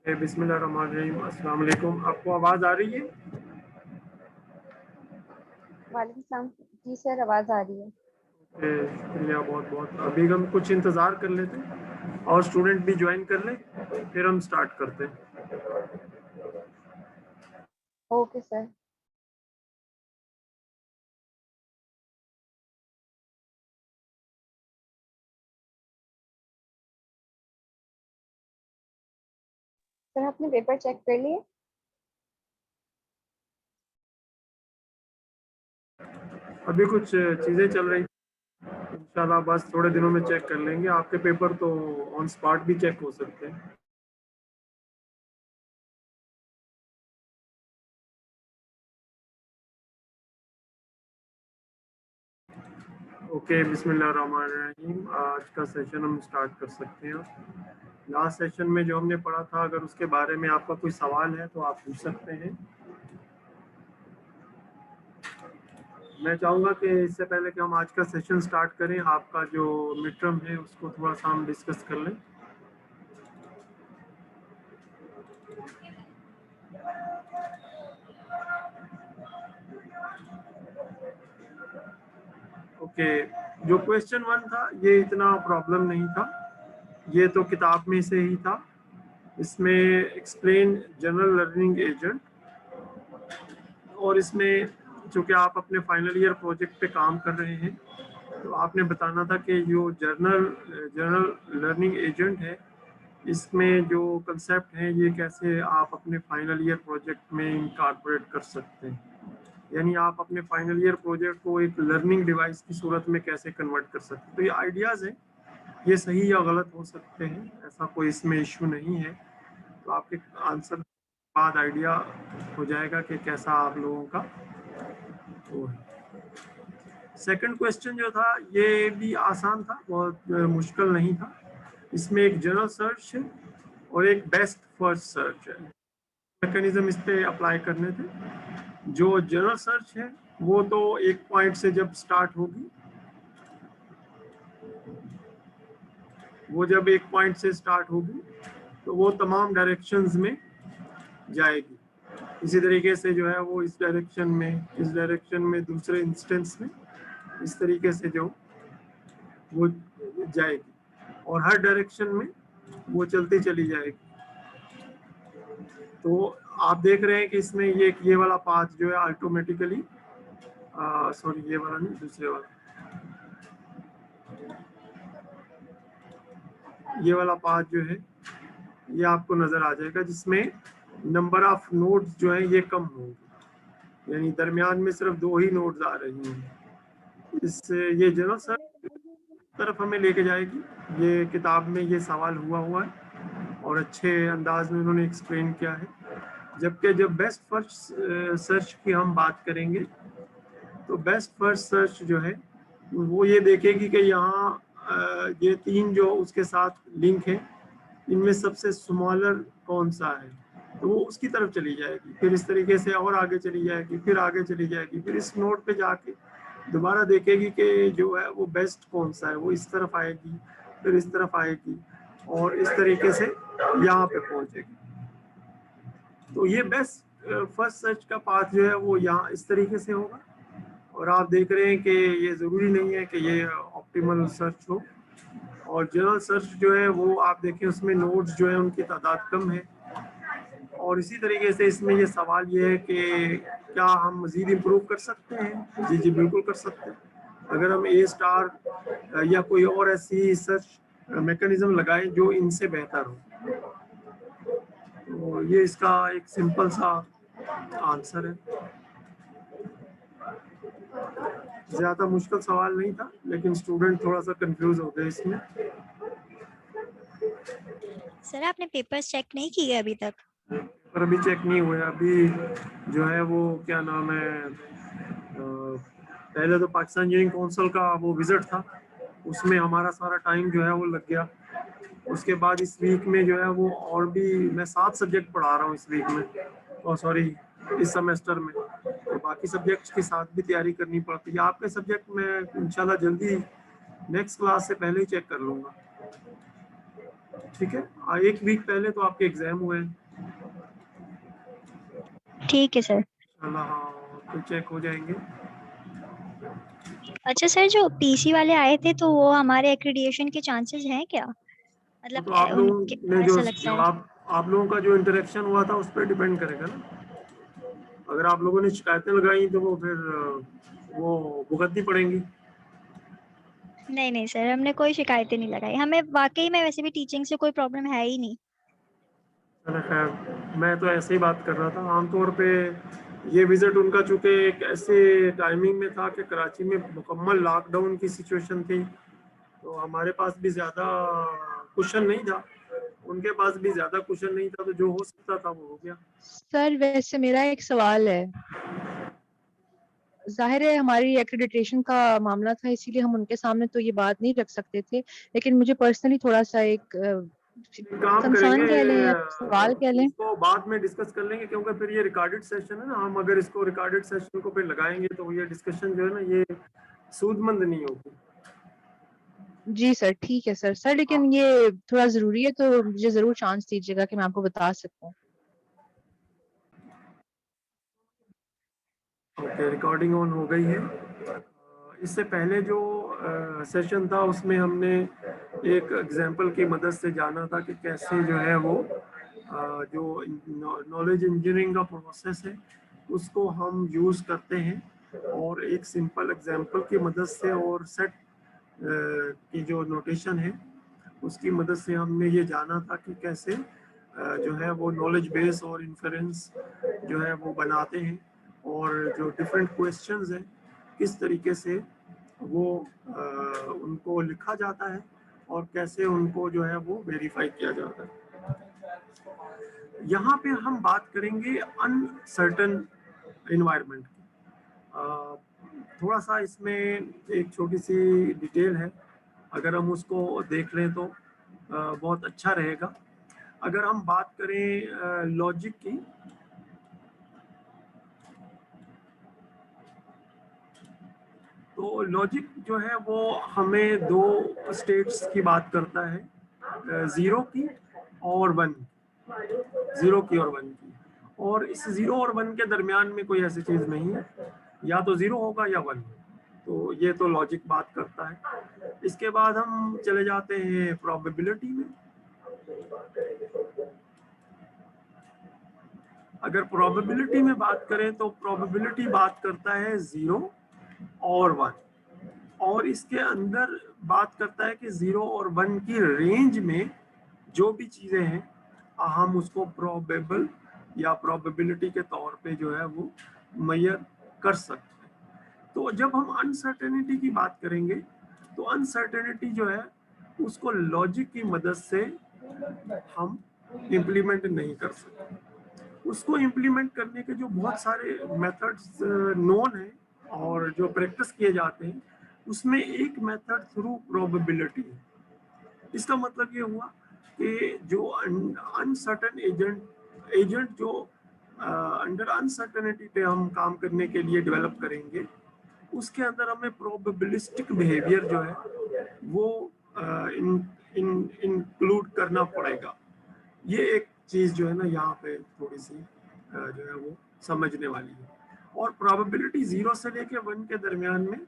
बिस्मिल्लाहिर्रहमानिर्रहीम। अस्सलाम वालेकुम। आपको आवाज़ आ रही है? वालेकुम सलाम। जी सर, आवाज़ आ रही है। शुक्रिया बहुत बहुत। अभी हम कुछ इंतज़ार कर लेते हैं और स्टूडेंट भी ज्वाइन कर लें, फिर हम स्टार्ट करते हैं। Okay sir. सर आपने पेपर चेक कर लिए? अभी कुछ चीज़ें चल रही, इंशाल्लाह बस थोड़े दिनों में चेक कर लेंगे। आपके पेपर तो ऑन स्पॉट भी चेक हो सकते हैं। ओके, बिस्मिल्लाहिर्रहमानिर्रहीम। आज का सेशन हम स्टार्ट कर सकते हैं। लास्ट सेशन में जो हमने पढ़ा था, अगर उसके बारे में आपका कोई सवाल है तो आप पूछ सकते हैं। मैं चाहूँगा कि इससे पहले कि हम आज का सेशन स्टार्ट करें, आपका जो मिड टर्म है उसको थोड़ा सा हम डिस्कस कर लें। ओके, जो क्वेश्चन वन था ये इतना प्रॉब्लम नहीं था, ये तो किताब में से ही था। इसमें एक्सप्लेन जनरल लर्निंग एजेंट, और इसमें चूँकि आप अपने फाइनल ईयर प्रोजेक्ट पे काम कर रहे हैं तो आपने बताना था कि जो जनरल लर्निंग एजेंट है, इसमें जो कंसेप्ट है ये कैसे आप अपने फाइनल ईयर प्रोजेक्ट में इनकॉर्पोरेट कर सकते हैं। यानी आप अपने फाइनल ईयर प्रोजेक्ट को एक लर्निंग डिवाइस की सूरत में कैसे कन्वर्ट कर सकते हैं। तो ये आइडियाज़ हैं, ये सही या गलत हो सकते हैं, ऐसा कोई इसमें इशू नहीं है। तो आपके आंसर बाद आइडिया हो जाएगा कि कैसा आप लोगों का वो है। सेकंड क्वेश्चन जो था ये भी आसान था, बहुत मुश्किल नहीं था। इसमें एक जनरल सर्च है और एक बेस्ट फर्स्ट सर्च है। मैकेनिज्म इस पे अप्लाई करने थे। जो जनरल सर्च है वो तो एक पॉइंट से जब स्टार्ट होगी, वो जब एक पॉइंट से स्टार्ट होगी तो वो तमाम डायरेक्शंस में जाएगी। इसी तरीके से जो है वो इस डायरेक्शन में दूसरे इंस्टेंस में इस तरीके से जो वो जाएगी और हर डायरेक्शन में वो चलती चली जाएगी। तो आप देख रहे हैं कि इसमें ये वाला पाथ जो है ऑटोमेटिकली, सॉरी ये वाला नहीं, दूसरे वाला, ये वाला पाथ जो है ये आपको नजर आ जाएगा, जिसमें नंबर ऑफ नोड्स जो है ये कम होंगे, यानी दरमियान में सिर्फ 2 ही नोड्स आ रही हैं। इससे ये जनरल सर तरफ हमें लेके जाएगी। ये किताब में ये सवाल हुआ है और अच्छे अंदाज में उन्होंने एक्सप्लेन किया है। जबकि जब बेस्ट फर्स्ट सर्च की हम बात करेंगे तो बेस्ट फर्स्ट सर्च जो है वो ये देखेगी कि यहाँ ये 3 जो उसके साथ लिंक है, इनमें सबसे स्मॉलर कौन सा है, तो वो उसकी तरफ चली जाएगी। फिर इस तरीके से और आगे चली जाएगी, फिर आगे चली जाएगी, फिर इस नोड पे जाके दोबारा देखेगी कि जो है वो बेस्ट कौन सा है, वो इस तरफ आएगी, फिर इस तरफ आएगी और इस तरीके से यहाँ पे पहुंचेगी। तो ये बेस्ट फर्स्ट सर्च का पाथ जो है वो यहाँ इस तरीके से होगा। और आप देख रहे हैं कि ये ज़रूरी नहीं है कि ये ऑप्टिमल सर्च हो। और जनरल सर्च जो है वो आप देखें उसमें नोड्स जो है उनकी तादाद कम है। और इसी तरीके से इसमें ये सवाल ये है कि क्या हम मज़ीद इम्प्रूव कर सकते हैं? जी जी बिल्कुल कर सकते हैं। अगर हम ए स्टार या कोई और ऐसी सर्च मैकेनिज्म लगाएं जो इनसे बेहतर हो, तो ये इसका एक सिंपल सा आंसर है। ज़्यादा मुश्किल सवाल नहीं था, लेकिन स्टूडेंट थोड़ा सा कंफ्यूज हो गए इसमें। सर आपने पेपर्स चेक नहीं किए अभी तक? पर अभी चेक नहीं हुआ। अभी जो है वो क्या नाम है, पहले तो पाकिस्तान इंजीनियरिंग काउंसिल का वो विजिट था, उसमें हमारा सारा टाइम जो है वो लग गया। उसके बाद इस वीक में जो है वो और भी मैं 7 सब्जेक्ट पढ़ा रहा हूँ इस वीक में, और सॉरी इस सेमेस्टर में। तो बाकी सब्जेक्ट्स के साथ भी तैयारी करनी पड़ती है। आपके सब्जेक्ट में इंशाल्लाह जल्दी नेक्स्ट क्लास से पहले ही चेक कर लूँगा। ठीक है, एक वीक पहले तो आपके एग्जाम हुए हैं, ठीक है सर। इंशाल्लाह हाँ तो चेक हो जाएंगे। अच्छा सर, जो पीसी वाले आए थे तो वो हमारे एक्रीडिएशन के चांसेस हैं क्या? वो मतलब तो आप उनके लोगों ने ऐसा लगता जो है। आप लोगों का जो इंटरेक्शन हुआ था उस पर डिपेंड करेगा ना। अगर आप लोगों ने शिकायतें लगाई तो वो फिर वो भुगतनी पड़ेंगी। नहीं नहीं सर, हमने कोई शिकायतें नहीं लगाई, हमें वाकई में वैसे भी टीचिंग से कोई प्रॉब्लम है ही नहीं। चलो खैर, मैं तो ऐसे ही बात कर रहा था। आमतौर पे ये विजिट उनका चूंकि एक ऐसे टाइमिंग में था कि कराची में मुकम्मल लॉकडाउन की सिचुएशन थी, तो हमारे पास भी ज़्यादा कुशन नहीं था, उनके पास भी ज़्यादा कुशन नहीं था, तो जो हो सकता था वो हो गया। सर वैसे मेरा एक सवाल है, जाहिर है हमारी एक्रेडिटेशन का मामला था इसीलिए हम उनके सामने तो ये बात नहीं रख सकते थे, लेकिन मुझे पर्सनली थोड़ा सा एक एक काम कंसर्न करेंगे, कह लें या सवाल कह लें। इसको बाद में डिस्कस कर लेंगे, क्योंकि फिर ये रिकॉर्डेड सेशन है ना, हम अगर इसको रिकॉर्डेड सेशन को फिर लगाएंगे तो ये डिस्कशन जो है ना ये सूदमंद नहीं होगी। जी सर, ठीक है सर। सर लेकिन ये थोड़ा जरूरी है तो मुझे जरूर चांस दीजिएगा कि मैं आपको बता सकूं। ओके, रिकॉर्डिंग ऑन हो गई है। इससे पहले जो सेशन था उसमें हमने एक एग्जांपल की मदद से जाना था कि कैसे जो है वो जो नॉलेज इंजीनियरिंग का प्रोसेस है उसको हम यूज़ करते हैं, और एक सिंपल एग्जांपल की मदद से और सेट की जो नोटेशन है उसकी मदद से हमने ये जाना था कि कैसे जो है वो नॉलेज बेस और इन्फरेंस जो है वो बनाते हैं, और जो डिफरेंट क्वेश्चंस हैं किस तरीके से वो उनको लिखा जाता है और कैसे उनको जो है वो वेरीफाई किया जाता है। यहाँ पे हम बात करेंगे अनसर्टन इन्वायरमेंट की। थोड़ा सा इसमें एक छोटी सी डिटेल है, अगर हम उसको देख लें तो बहुत अच्छा रहेगा। अगर हम बात करें लॉजिक की, तो लॉजिक जो है वो हमें दो स्टेट्स की बात करता है, ज़ीरो की और वन, ज़ीरो की और वन की। और इस ज़ीरो और वन के दरमियान में कोई ऐसी चीज़ नहीं है, या तो ज़ीरो होगा या वन। तो ये तो लॉजिक बात करता है। इसके बाद हम चले जाते हैं प्रोबेबिलिटी में। अगर प्रोबेबिलिटी में बात करें तो प्रोबेबिलिटी बात करता है ज़ीरो और वन, और इसके अंदर बात करता है कि ज़ीरो और वन की रेंज में जो भी चीज़ें हैं हम उसको प्रोबेबल या प्रोबेबिलिटी के तौर पे जो है वो मेजर कर सकते हैं। तो जब हम अनसर्टेनिटी की बात करेंगे तो अनसर्टेनिटी जो है उसको लॉजिक की मदद से हम इम्प्लीमेंट नहीं कर सकते। उसको इम्प्लीमेंट करने के जो बहुत सारे मेथड्स नोन हैं और जो प्रैक्टिस किए जाते हैं, उसमें एक मेथड थ्रू प्रोबेबिलिटी है। इसका मतलब ये हुआ कि जो अनसर्टन एजेंट जो अंडर अनसर्टनिटी पे हम काम करने के लिए डेवलप करेंगे, उसके अंदर हमें प्रोबेबिलिस्टिक बिहेवियर जो है वो इंक्लूड करना पड़ेगा। ये एक चीज जो है ना यहाँ पे थोड़ी सी जो है वो समझने वाली है। और प्रोबेबिलिटी ज़ीरो से लेके वन के दरमियान में,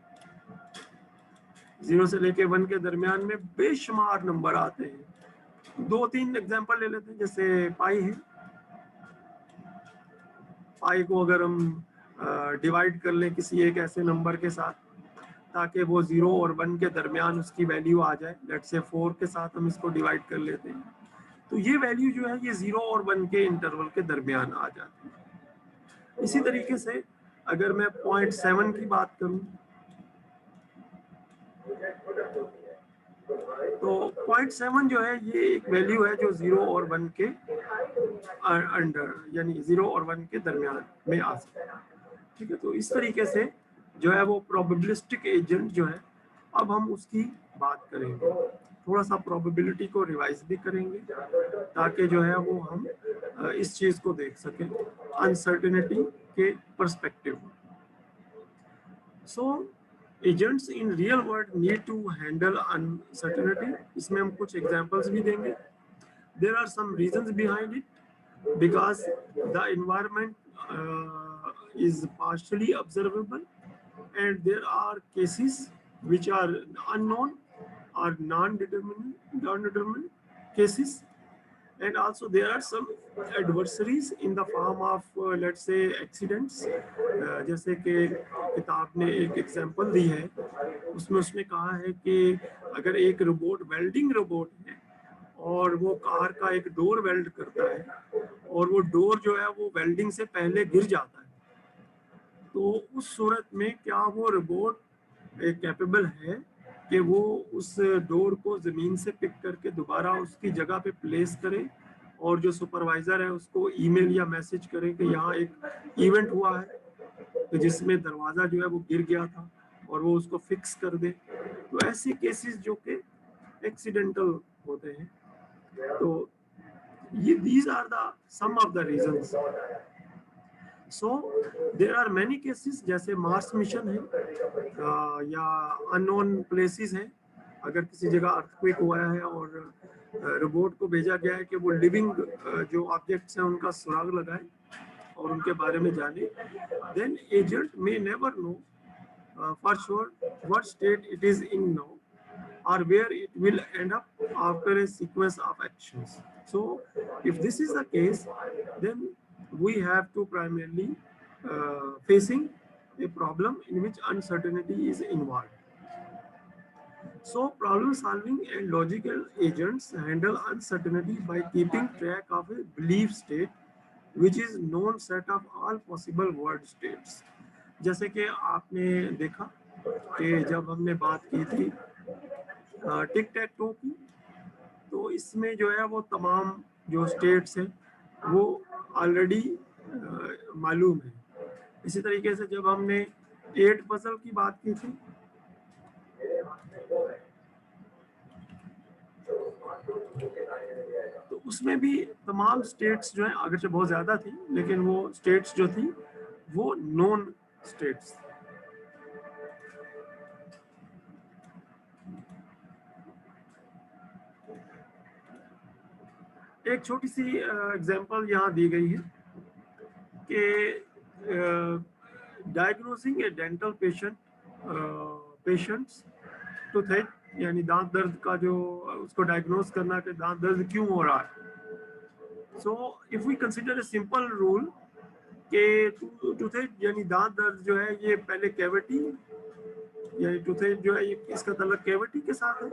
ज़ीरो से लेके वन के दरमियान में बेशुमार नंबर आते हैं। दो तीन एग्जांपल ले लेते हैं, जैसे पाई है। पाई को अगर हम डिवाइड कर लें किसी एक ऐसे नंबर के साथ ताकि वो ज़ीरो और वन के दरमियान उसकी वैल्यू आ जाए, लेट्स से 4 के साथ हम इसको डिवाइड कर लेते हैं, तो ये वैल्यू जो है ये 0 और 1 के इंटरवल के दरमियान आ जाती है। इसी तरीके से अगर मैं 0.7 की बात करूं तो 0.7 जो है ये एक वैल्यू है जो 0 और 1 के अंडर, यानी 0 और 1 के दरमियान में आ सकता है। ठीक है, तो इस तरीके से जो है वो प्रोबेबिलिस्टिक एजेंट जो है, अब हम उसकी बात करेंगे। थोड़ा सा प्रोबेबिलिटी को रिवाइज भी करेंगे ताकि जो है वो हम इस चीज़ को देख सकें अनसर्टेनिटी के perspective. So agents in real world need to handle uncertainty. इसमें हम कुछ एग्जांपल्स भी देंगे there are some reasons behind it, because the environment is partially observable, and there are cases which are unknown or non-determined cases, and also there are some adversaries in the form of let's say accidents. जैसे कि किताब ने एक example दी है, उसमें उसने कहा है कि अगर एक रोबोट, वेल्डिंग रोबोट है, और वो कार का एक डोर वेल्ड करता है, और वो डोर जो है वो वेल्डिंग से पहले गिर जाता है, तो उस सूरत में क्या वो रोबोट कैपेबल है कि वो उस डोर को जमीन से पिक करके दोबारा उसकी जगह पे प्लेस करे, और जो सुपरवाइजर है उसको ईमेल या मैसेज करे कि यहाँ एक इवेंट हुआ है तो जिसमें दरवाजा जो है वो गिर गया था, और वो उसको फिक्स कर दे। तो ऐसे केसेस जो कि एक्सीडेंटल होते हैं, तो ये these are the some of the reasons. So there are many cases, जैसे मार्स मिशन है या अननोन प्लेसेस है, अगर किसी जगह अर्थक्वेक हुआ है और रोबोट को भेजा गया है कि वो लिविंग जो ऑब्जेक्ट्स हैं उनका सुराग लगाए और उनके बारे में जाने, then agent may never know for sure what state it is in now or where it will end up after a sequence of actions. So if this is the case, then we have to primarily facing a problem in which uncertainty is involved. So problem solving and logical agents handle uncertainty by keeping track of a belief state, which is known set of all possible word states. जैसे कि आपने देखा कि जब हमने बात की थी टिक टैक टो की, तो इसमें जो है वो तमाम जो स्टेट्स हैं वो ऑलरेडी मालूम है। इसी तरीके से जब हमने 8 पजल की बात की थी, तो उसमें भी तमाम स्टेट्स जो हैं, अगरचे बहुत ज़्यादा थी लेकिन वो स्टेट्स जो थी वो नॉन स्टेट्स। एक छोटी सी एग्जांपल यहाँ दी गई है कि डायग्नोसिंग ए डेंटल पेशेंट्स टूथेक, यानी दांत दर्द का जो उसको डायग्नोस करना कि दांत दर्द क्यों हो रहा है। So if we consider a simple rule कि टूथेक यानी दांत दर्द जो है ये पहले कैविटी, यानी टूथेक जो है ये इसका ताल्लुक कैविटी के साथ है,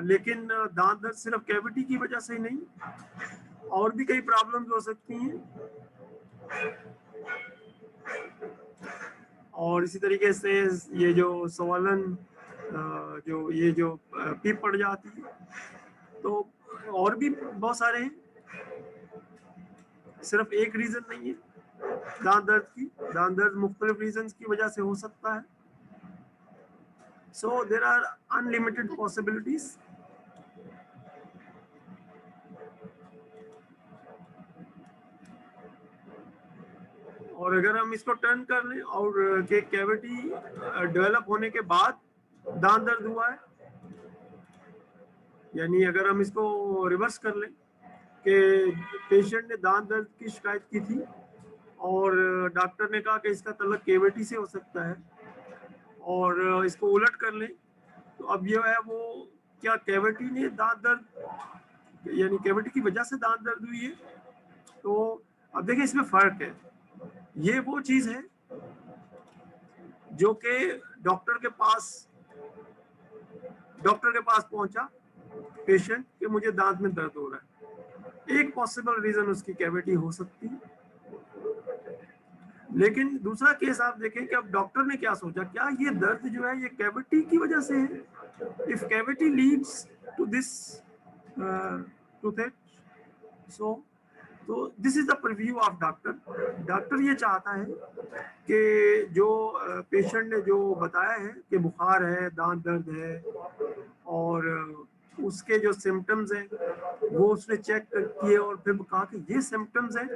लेकिन दांत दर्द सिर्फ कैविटी की वजह से ही नहीं, और भी कई प्रॉब्लम्स हो सकती हैं। और इसी तरीके से ये जो स्वलन जो ये जो पीप पड़ जाती है, तो और भी बहुत सारे हैं, सिर्फ एक रीजन नहीं है दांत दर्द की। दांत दर्द मुख्तलिफ रीजंस की वजह से हो सकता है। So there are unlimited possibilities. और अगर हम इसको टर्न कर लें और के कैविटी डेवलप होने के बाद दांत दर्द हुआ है, यानी अगर हम इसको रिवर्स कर लें कि पेशेंट ने दांत दर्द की शिकायत की थी और डॉक्टर ने कहा कि इसका ताल्लुक कैविटी से हो सकता है, और इसको उलट कर लें तो अब यह है वो क्या कैविटी ने दांत दर्द यानी कैविटी की वजह से दांत दर्द हुई है। तो अब देखिए इसमें फर्क है। ये वो चीज है जो कि डॉक्टर के पास पहुंचा पेशेंट कि मुझे दांत में दर्द हो रहा है, एक पॉसिबल रीजन उसकी कैविटी हो सकती है। लेकिन दूसरा केस आप देखें कि अब डॉक्टर ने क्या सोचा, क्या ये दर्द जो है ये कैविटी की वजह से है। If cavity leads to this toothache, तो this is the preview of doctor. Doctor ये चाहता है कि जो पेशेंट ने जो बताया है कि बुखार है, दांत दर्द है, और उसके जो सिम्टम्स हैं वो उसने चेक किए और फिर कहा कि ये सिम्टम्स हैं,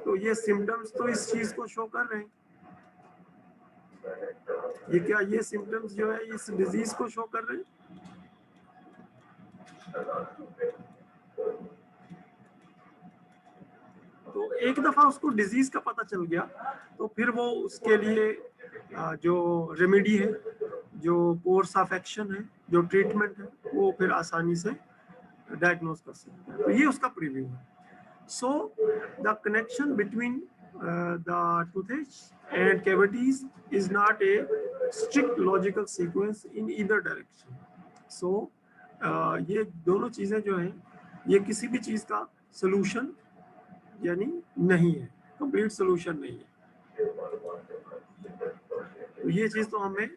तो ये सिम्टम्स तो इस चीज को शो कर रहे हैं। ये क्या ये सिम्टम्स जो है इस डिजीज को शो कर रहे हैं। एक दफा उसको डिजीज का पता चल गया तो फिर वो उसके लिए जो रेमेडी है, जो कोर्स ऑफ एक्शन है, जो ट्रीटमेंट है, वो फिर आसानी से डायग्नोज कर सकते हैं। तो ये उसका प्रीव्यू है। So the connection between the toothache and cavities is not a strict logical sequence in either direction. So ये दोनों चीजें जो हैं, ये किसी भी चीज का solution यानी नहीं है, complete solution नहीं है। तो ये चीज तो हमें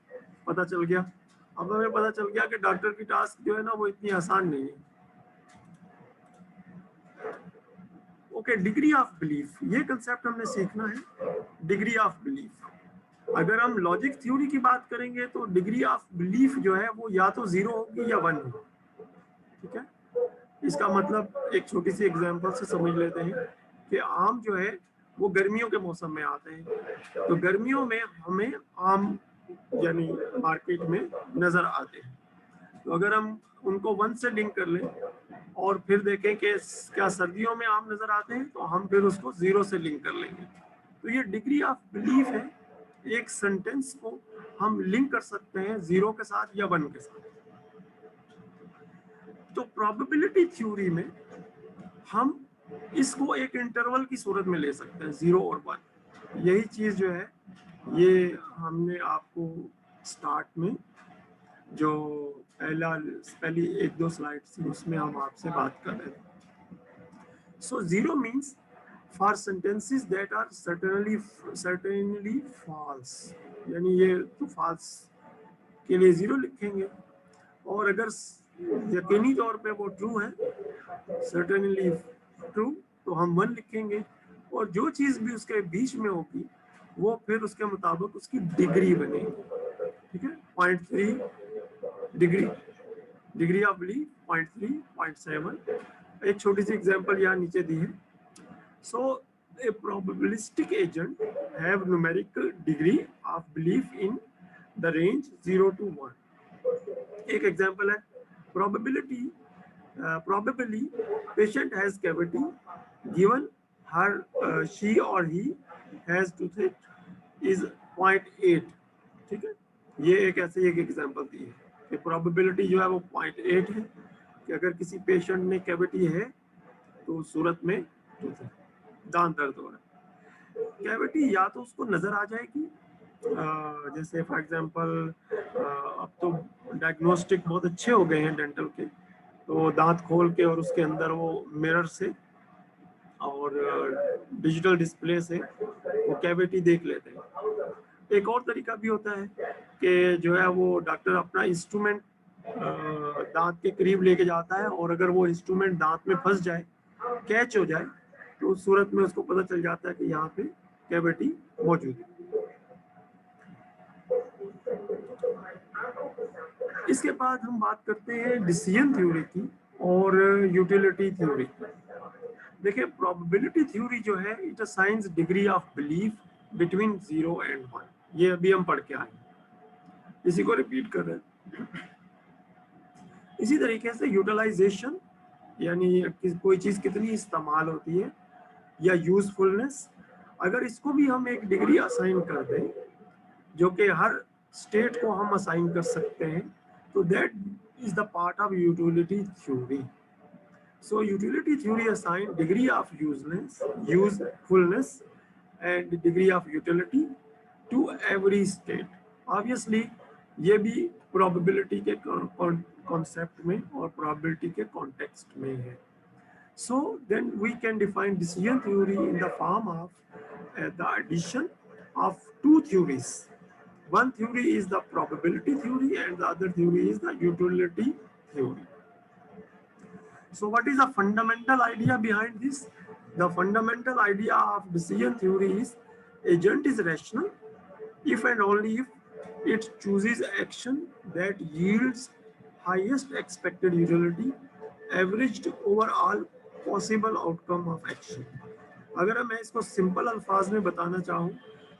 पता चल गया। अब हमें पता चल गया कि डॉक्टर की टास्क जो है ना वो इतनी आसान नहीं है। ओके, डिग्री ऑफ बिलीफ, ये कंसेप्ट हमने सीखना है, डिग्री ऑफ बिलीफ। अगर हम लॉजिक थ्योरी की बात करेंगे तो डिग्री ऑफ बिलीफ जो है वो या तो 0 होगी या 1 होगी। ठीक है, इसका मतलब एक छोटी सी एग्जांपल से समझ लेते हैं कि आम जो है वो गर्मियों के मौसम में आते हैं। तो गर्मियों में हमें आम यानी मार्केट में नजर आते हैं। तो अगर हम उनको 1 से लिंक कर लें और फिर देखें कि क्या सर्दियों में आम नजर आते हैं, तो हम फिर उसको 0 से लिंक कर लेंगे। तो ये डिग्री ऑफ बिलीफ है, एक सेंटेंस को हम लिंक कर सकते हैं 0 के साथ या 1 के साथ। तो प्रोबेबिलिटी थ्योरी में हम इसको एक इंटरवल की सूरत में ले सकते हैं, 0 और 1। यही चीज जो है ये हमने आपको स्टार्ट में जो पहली 1-2 स्लाइड थी उसमें हम आपसे बात कर रहे थे। So 0 means for sentences that are certainly false, यानी ये तो फॉल्स के लिए 0 लिखेंगे, और अगर यकीनी तौर पे वो ट्रू है, सर्टेनली ट्रू, तो हम 1 लिखेंगे, और जो चीज भी उसके बीच में होगी वो फिर उसके मुताबिक उसकी डिग्री बनेगी। ठीक है, 0.3 डिग्री ऑफ बिलीफ 0.3, 0.7। एक छोटी सी एग्जांपल यहाँ नीचे दी है। So a probabilistic agent have numerical degree of belief in the range 0 to 1। एक एग्जांपल है, probably patient has cavity given her she or he has toothache is 0.8। ठीक है, ये एक ऐसे एक एग्जांपल दी है कि प्रोबेबिलिटी जो है वो 0.8 है कि अगर किसी पेशेंट में कैविटी है तो सूरत में दांत दर्द हो रहा है। कैविटी या तो उसको नजर आ जाएगी, जैसे फॉर एग्जांपल अब तो डायग्नोस्टिक बहुत अच्छे हो गए हैं डेंटल के, तो दांत खोल के और उसके अंदर वो मिरर से और डिजिटल डिस्प्ले से वो कैविटी देख लेते हैं। एक और तरीका भी होता है कि जो है वो डॉक्टर अपना इंस्ट्रूमेंट दांत के करीब लेके जाता है, और अगर वो इंस्ट्रूमेंट दांत में फंस जाए, कैच हो जाए, तो उस सूरत में उसको पता चल जाता है कि यहाँ पे कैविटी मौजूद है। इसके बाद हम बात करते हैं डिसीजन थ्योरी की और यूटिलिटी थ्योरी की। देखिए, प्रोबेबिलिटी थ्योरी जो है it assigns degree of belief between 0 and 1। ये अभी हम पढ़ के आए, इसी को रिपीट कर रहे हैं। इसी तरीके से यूटिलाइजेशन यानी कोई चीज कितनी इस्तेमाल होती है, या यूजफुलनेस, अगर इसको भी हम एक डिग्री असाइन कर दें, जो कि हर स्टेट को हम असाइन कर सकते हैं, तो that is the part of utility theory. So utility theory assign degree of usefulness and degree of utility to every state। Obviously ये भी probability के concept में और probability के context में है। So then we can define decision theory in the form of the addition of 2 theories। One theory is the probability theory and the other theory is the utility theory। So what is the fundamental idea behind this? The fundamental idea of decision theory is agent is rational if and only if it chooses action that yields highest expected utility averaged over all possible outcome of action। अगर मैं इसको simple अल्फाज में बताना चाहूँ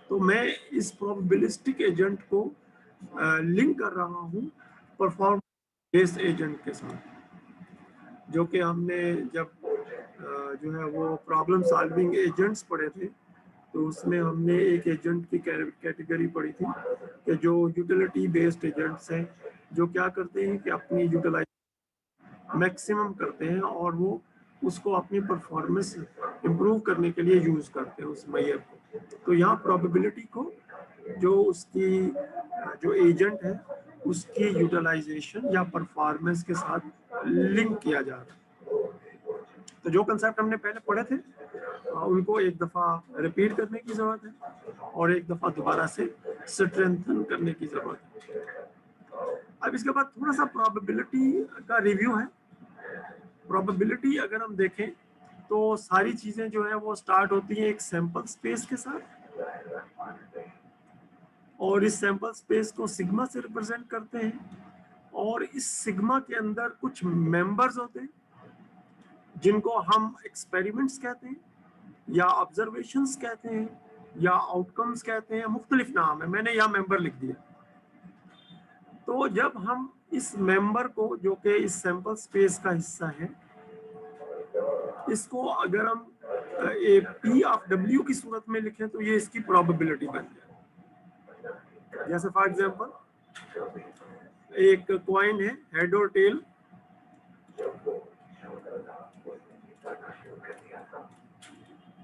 तो मैं इस प्रोबेबिलिस्टिक एजेंट को लिंक कर रहा हूँ परफॉर्मेंस बेस्ड एजेंट के साथ, जो कि हमने जब जो है वो प्रॉब्लम सॉल्विंग एजेंट्स पढ़े थे, तो उसमें हमने एक एजेंट की कैटेगरी पढ़ी थी कि जो यूटिलिटी बेस्ड एजेंट्स हैं, जो क्या करते हैं कि अपनी यूटिलाइज मैक्सिमम करते हैं और वो उसको अपनी परफॉर्मेंस इम्प्रूव करने के लिए यूज करते हैं उस मैयर को। तो यहाँ प्रोबेबिलिटी को जो उसकी जो एजेंट है उसकी यूटिलाइजेशन या परफॉर्मेंस के साथ लिंक किया जा रहा है। तो जो कंसेप्ट हमने पहले पढ़े थे उनको एक दफा रिपीट करने की जरूरत है और एक दफा दोबारा से स्ट्रेंथन करने की जरूरत है। अब इसके बाद थोड़ा सा प्रोबेबिलिटी का रिव्यू है। प्रोबेबिलिटी अगर हम देखें तो सारी चीजें जो है वो स्टार्ट होती हैं एक सैंपल स्पेस के साथ, और इस सैंपल स्पेस को सिग्मा से रिप्रेजेंट करते हैं, और इस सिग्मा के अंदर कुछ मेंबर्स होते हैं जिनको हम एक्सपेरिमेंट्स कहते हैं या ऑब्जर्वेशंस कहते हैं या आउटकम्स कहते हैं, मुख्तलिफ नाम है, मैंने यहाँ मेंबर लिख दिया। तो जब हम इस मेंबर को जो कि इस सैंपल स्पेस का हिस्सा है, इसको अगर हम पी ऑफ डब्ल्यू की सूरत में लिखें तो ये इसकी प्रोबेबिलिटी बन जाए। जैसे फॉर एग्जांपल एक कॉइन है, हेड और टेल,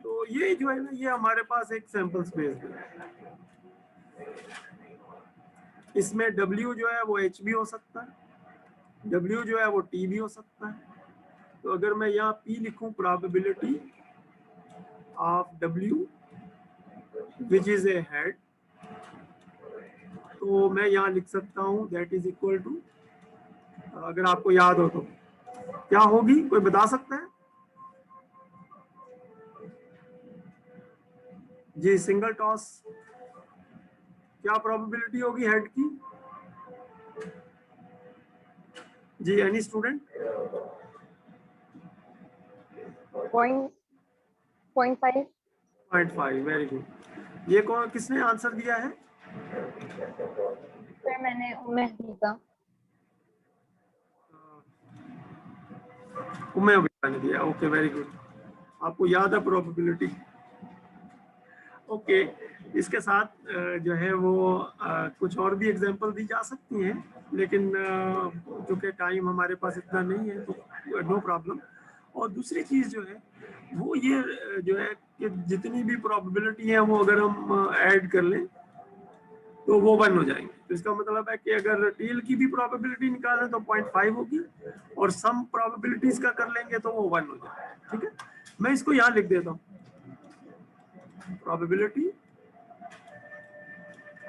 तो ये जो है ना ये हमारे पास एक सैंपल स्पेस है। इसमें W जो है वो H भी हो सकता है, W जो है वो T भी हो सकता है। तो अगर मैं यहाँ P लिखूं, probability of W which is a head, तो मैं यहाँ लिख सकता हूँ दैट इज इक्वल टू, अगर आपको याद हो तो क्या होगी, कोई बता सकता है जी? सिंगल टॉस क्या प्रोबेबिलिटी होगी हेड की जी? Any student? 0.5। 0.5, very good. ये कौन, किसने आंसर दिया है? सर मैंने उम्मीद का। उम्मे ने दिया, ओके वेरी गुड, आपको याद है प्रोबेबिलिटी। ओके, इसके साथ जो है वो कुछ और भी एग्जांपल दी जा सकती हैं, लेकिन चूंकि टाइम हमारे पास इतना नहीं है तो नो प्रॉब्लम। और दूसरी चीज जो है वो ये जो है कि जितनी भी प्रोबेबिलिटी है वो अगर हम ऐड कर लें तो वो 1 हो जाएंगे। तो इसका मतलब है कि अगर टेल की भी प्रोबेबिलिटी निकालें तो 0.5 होगी, और सम प्रोबेबिलिटीज का कर लेंगे तो वो 1 हो जाएगा। ठीक है, मैं इसको यहाँ लिख देता हूँ, प्रोबेबिलिटी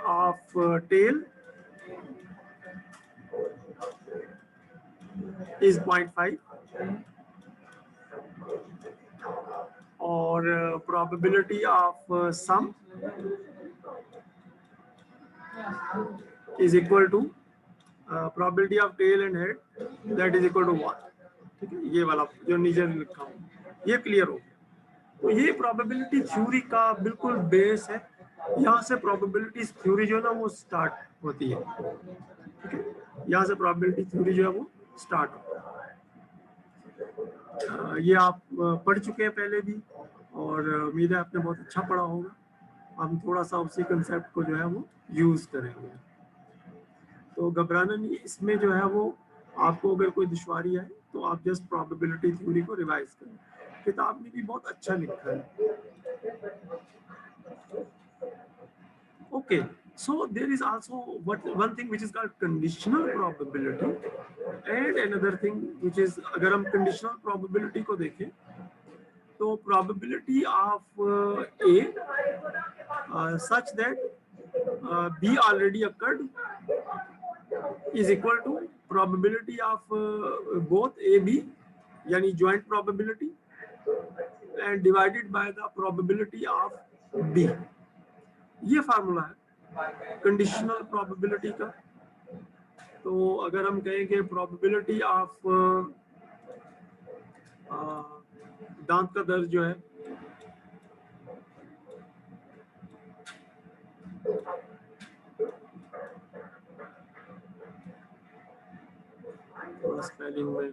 ऑफ टेल is 0.5 और probability of sum is equal to probability of tail and head, that is equal to 1। ठीक है, ये वाला जो नीचे लिखा हूँ ये क्लियर हो गया। तो ये प्रोबेबिलिटी थ्योरी का बिल्कुल बेस है, यहाँ से प्रोबेबिलिटी थ्योरी जो है ना वो स्टार्ट होती है। ठीक है, यहाँ से प्रोबेबिलिटी थ्योरी जो है वो स्टार्ट होती है। ये आप पढ़ चुके हैं पहले भी, और उम्मीद है आपने बहुत अच्छा पढ़ा होगा। हम थोड़ा सा उसी कंसेप्ट को जो है वो यूज करेंगे। तो घबराना नहीं, इसमें जो है वो आपको अगर कोई दुश्वारी आए तो आप जस्ट प्रोबेबिलिटी थ्योरी को रिवाइज करें, किताब में भी बहुत अच्छा लिखा है। Okay, so there is also one thing which is called conditional probability and another thing which is, अगर हम conditional probability को देखें तो probability of A such that B already occurred is equal to probability of both A B, यानी joint probability, and divided by the probability of B। ये formula है conditional probability का। तो अगर हम कहेंगे प्रोबेबिलिटी ऑफ दांत का दर्द जो है, थोड़ा स्पेलिंग में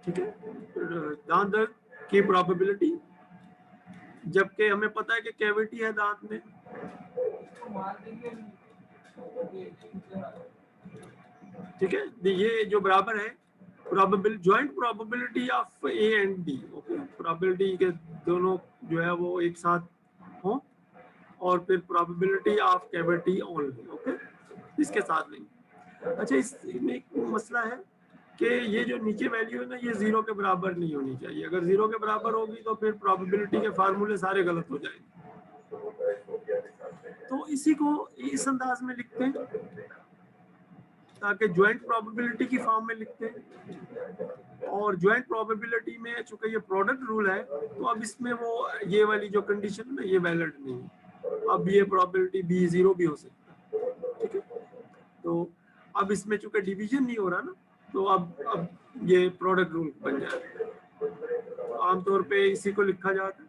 ठीक है, दांत दर्द की प्रोबेबिलिटी, जबकि हमें पता है कि कैविटी है दांत में, ठीक है, ये जो बराबर है probability, joint probability of A and B, okay, probability के दोनों जो है वो एक साथ हो, और फिर probability of cavity only, okay, इसके साथ नहीं। अच्छा, इसमें एक मसला है कि ये जो नीचे वैल्यू है ना, ये 0 के बराबर नहीं होनी चाहिए। अगर 0 के बराबर होगी तो फिर प्रोबेबिलिटी के फार्मूले सारे गलत हो जाएंगे। तो इसी को इस अंदाज में लिखते हैं ताकि ज्वाइंट प्रोबेबिलिटी की फॉर्म में लिखते हैं, और ज्वाइंट प्रोबेबिलिटी में चूंकि ये प्रोडक्ट रूल है तो अब इसमें वो ये वाली जो कंडीशन है ना, ये वैलिड नहीं है। अब ये प्रोबेबिलिटी बी 0 भी हो सकता है, ठीक है। तो अब इसमें चूंकि डिवीजन नहीं हो रहा ना, तो अब ये प्रोडक्ट रूल बन जाएगा। आमतौर पे इसी को लिखा जाता है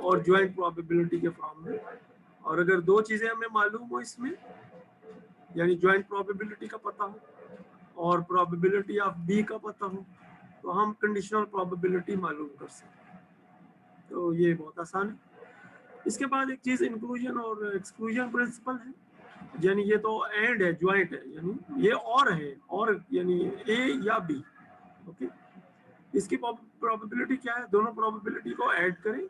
और ज्वाइंट प्रोबेबिलिटी के फॉर्म में। और अगर दो चीजें हमें मालूम हो इसमें, यानी ज्वाइंट प्रोबेबिलिटी का पता हो और प्रोबेबिलिटी ऑफ बी का पता हो, तो हम कंडीशनल प्रोबेबिलिटी मालूम कर सकते हैं। तो ये बहुत आसान है। इसके बाद एक चीज इंक्लूजन और एक्सक्लूजन प्रिंसिपल है, यानी ये तो एंड है, ज्वाइंट है, यानी ये और है, और यानी ए या बी, ओके। इसकी प्रोबेबिलिटी क्या है, दोनों प्रोबेबिलिटी को ऐड करें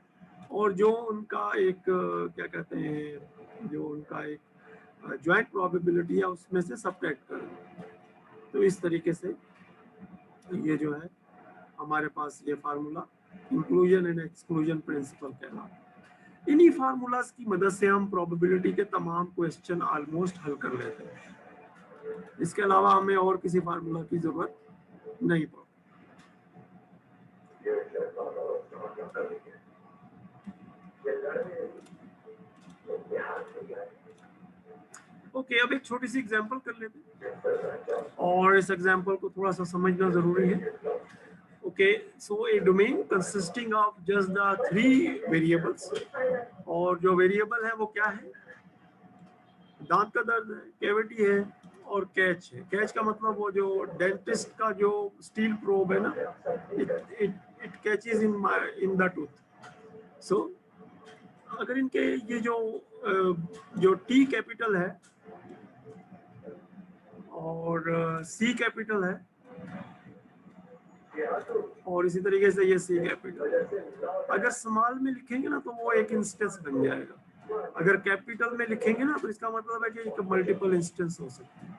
और जो उनका एक क्या कहते हैं, जो उनका एक ज्वाइंट प्रोबेबिलिटी है उसमें से सब्ट्रैक्ट करें। तो इस तरीके से ये जो है हमारे पास ये formula inclusion and exclusion principle कहलाता है। इन्हीं फार्मूलाज की मदद से हम प्रोबेबिलिटी के तमाम क्वेश्चन ऑलमोस्ट हल कर लेते हैं। इसके अलावा हमें और किसी फार्मूला की जरूरत नहीं पड़ती। ओके, अब एक छोटी सी एग्जांपल कर लेते हैं और इस एग्जांपल को थोड़ा सा समझना जरूरी है। Okay, so A domain consisting of just the 3 variables, और जो वेरिएबल है वो क्या है, दांत का दर्द है, कैविटी है और कैच है। कैच का मतलब वो जो डेंटिस्ट का जो स्टील प्रोब है ना, it catches in the tooth. So अगर इनके ये जो टी कैपिटल है और सी कैपिटल है और इसी तरीके से ये सी कैपिटल, अगर स्मॉल में लिखेंगे ना तो वो एक इंस्टेंस बन जाएगा। अगर कैपिटल में लिखेंगे ना तो इसका मतलब है कि मल्टीपल इंस्टेंस हो सकते हैं।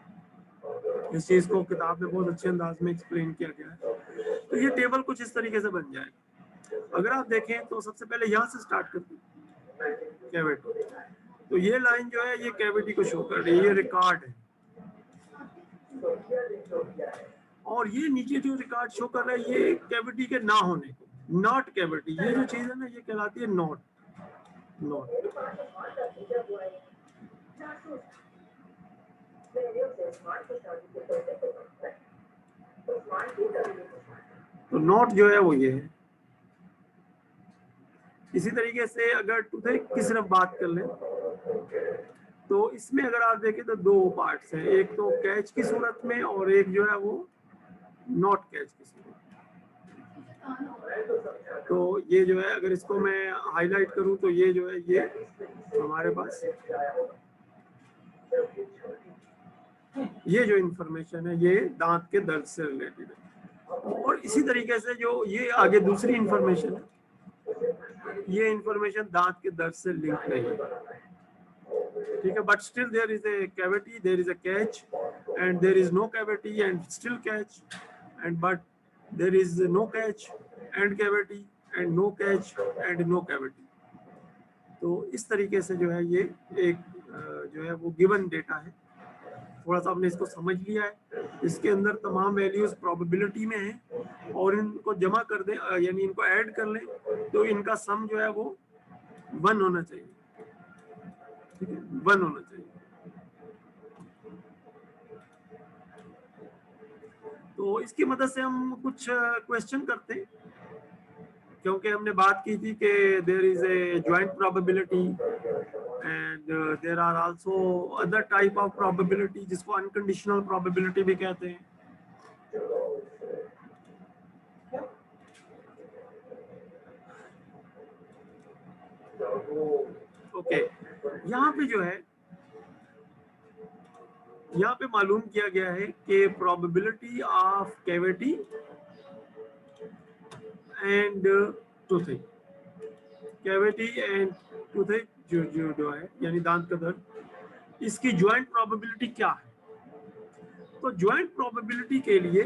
इस चीज को किताब में बहुत अच्छे अंदाज में एक्सप्लेन किया गया है। तो ये टेबल कुछ इस तरीके से बन जाएगा। अगर आप देखें तो सबसे पहले यहाँ से स्टार्ट करते हैं कैविटी, तो ये लाइन जो है ये कैविटी को शो कर रही है, ये रिकॉर्ड है। और ये नीचे जो रिकॉर्ड शो कर रहा है ये कैविटी के ना होने को, नॉट कैविटी। ये जो चीज है ना ये कहलाती है नॉट। तो नॉट जो है वो ये है। इसी तरीके से अगर टूथेक की सिर्फ बात कर ले तो इसमें अगर आप देखें तो 2 पार्ट्स हैं, एक तो कैच की सूरत में और एक जो है वो नॉट कैच की सूरत में। तो ये जो है अगर इसको मैं हाईलाइट करूं तो ये जो है ये हमारे पास ये जो इंफॉर्मेशन है ये दांत के दर्द से रिलेटेड है। और इसी तरीके से जो ये आगे दूसरी इंफॉर्मेशन है, ये इंफॉर्मेशन दांत के दर्द से लिंक नहीं है, ठीक है। But still there is a cavity, there is a catch, and there is no cavity and still catch, and but there is no catch and cavity and no catch and no cavity. तो इस तरीके से जो है ये एक जो है वो गिवन डेटा है। थोड़ा सा हमने इसको समझ लिया है, इसके अंदर तमाम वैल्यूज प्रोबेबिलिटी में है और इनको जमा कर दें, यानी इनको ऐड कर लें तो इनका सम जो है वो 1 होना चाहिए, ठीक है, 1 होना चाहिए। तो इसकी मदद से हम कुछ क्वेश्चन करते हैं, क्योंकि हमने बात की थी कि there is a joint probability and there are also other type of probability जिसको अनकंडीशनल प्रोबेबिलिटी भी कहते हैं। ओके, यहाँ पे जो है, यहाँ पे मालूम किया गया है कि probability of cavity and toothing, cavity and toothing जो है यानी दांत का दर्द, इसकी ज्वाइंट प्रोबेबिलिटी क्या है? तो ज्वाइंट प्रोबेबिलिटी के लिए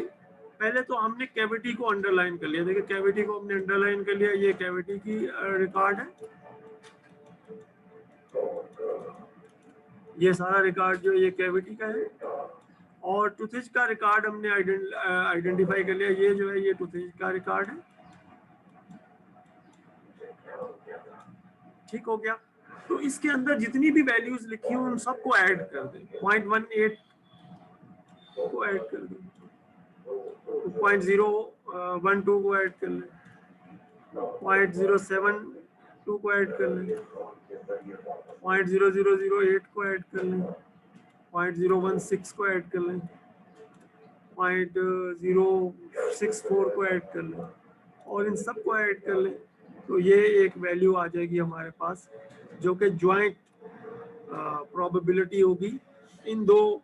पहले तो हमने कैविटी को अंडरलाइन कर लिया। देखिए कैविटी को हमने अंडरलाइन कर लिया, ये कैविटी की रिकॉर्ड है, ये सारा रिकॉर्ड जो ये कैविटी का है, और टूथेज का रिकॉर्ड हमने आइडेंटिफाई कर लिया, ये जो है ये टूथेज का रिकॉर्ड है। ठीक हो गया। तो इसके अंदर जितनी भी वैल्यूज लिखी हो उन सबको ऐड कर दें, 0.18 को ऐड कर दें, 0.012 को ऐड कर लें, 0.072 को ऐड कर लें, 0.0008 को ऐड कर लें, 0.016 को ऐड कर लें, 0.064 को ऐड कर लें, और इन सब को ऐड कर लें तो ये एक वैल्यू आ जाएगी हमारे पास जो कि ज्वाइंट प्रोबेबिलिटी होगी इन दो